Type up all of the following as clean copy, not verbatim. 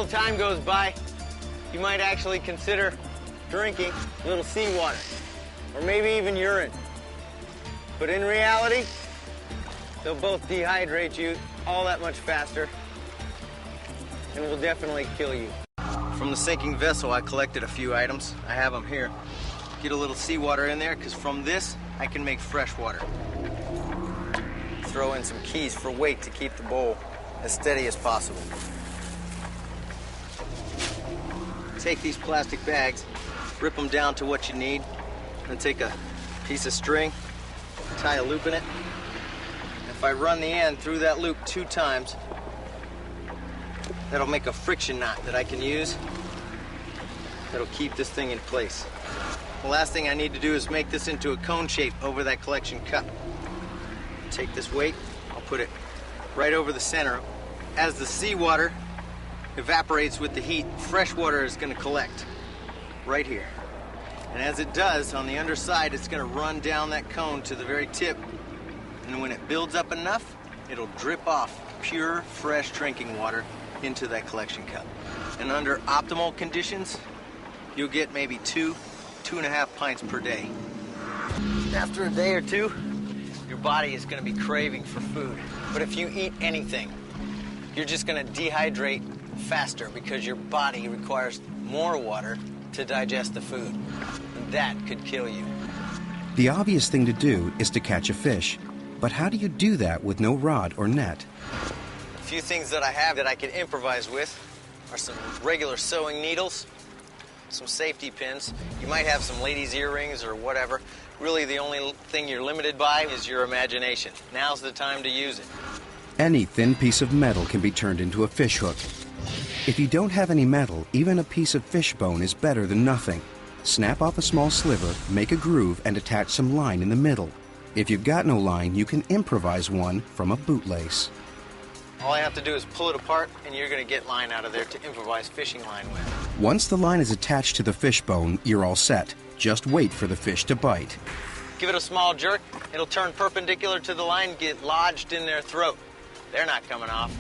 little time goes by, you might actually consider drinking a little seawater, or maybe even urine. But in reality, they'll both dehydrate you all that much faster and will definitely kill you. From the sinking vessel, I collected a few items. I have them here. Get a little seawater in there, because from this, I can make fresh water. Throw in some keys for weight to keep the bowl as steady as possible. Take these plastic bags, rip them down to what you need, and take a piece of string, tie a loop in it. If I run the end through that loop 2 times, that'll make a friction knot that I can use. That'll keep this thing in place. The last thing I need to do is make this into a cone shape over that collection cup. Take this weight, I'll put it right over the center. As the seawater evaporates with the heat, fresh water is going to collect right here. And as it does, on the underside, it's going to run down that cone to the very tip. And when it builds up enough, it'll drip off pure, fresh drinking water into that collection cup. And under optimal conditions, you'll get maybe 2.5 pints per day. After a day or two, your body is going to be craving for food. But if you eat anything, you're just going to dehydrate faster because your body requires more water to digest the food. And that could kill you. The obvious thing to do is to catch a fish. But how do you do that with no rod or net? A few things that I have that I can improvise with are some regular sewing needles, some safety pins. You might have some ladies' earrings or whatever. Really, the only thing you're limited by is your imagination. Now's the time to use it. Any thin piece of metal can be turned into a fish hook. If you don't have any metal, even a piece of fish bone is better than nothing. Snap off a small sliver, make a groove, and attach some line in the middle. If you've got no line, you can improvise one from a bootlace. All I have to do is pull it apart, and you're going to get line out of there to improvise fishing line with. Once the line is attached to the fish bone, you're all set. Just wait for the fish to bite. Give it a small jerk, it'll turn perpendicular to the line, get lodged in their throat. They're not coming off.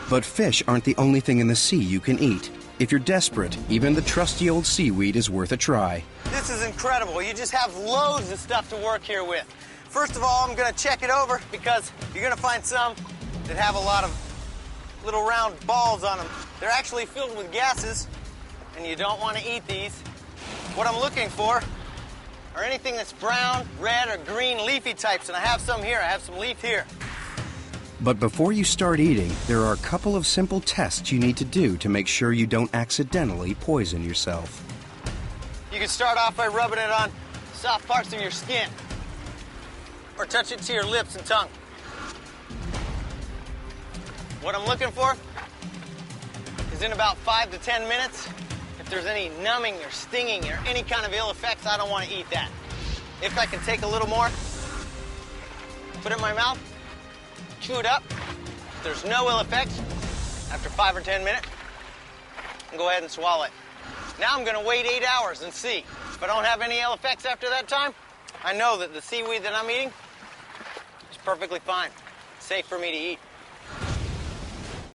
But fish aren't the only thing in the sea you can eat. If you're desperate, even the trusty old seaweed is worth a try. This is incredible. You just have loads of stuff to work here with. First of all, I'm going to check it over because you're going to find some that have a lot of little round balls on them. They're actually filled with gases, and you don't want to eat these. What I'm looking for are anything that's brown, red, or green leafy types, and I have some here. I have some leaf here. But before you start eating, there are a couple of simple tests you need to do to make sure you don't accidentally poison yourself. You can start off by rubbing it on soft parts of your skin, or touch it to your lips and tongue. What I'm looking for is in about 5 to 10 minutes, if there's any numbing or stinging or any kind of ill effects, I don't want to eat that. If I can take a little more, put it in my mouth, chew it up. If there's no ill effects, after 5 or 10 minutes, go ahead and swallow it. Now I'm going to wait 8 hours and see. If I don't have any ill effects after that time, I know that the seaweed that I'm eating is perfectly fine. It's safe for me to eat.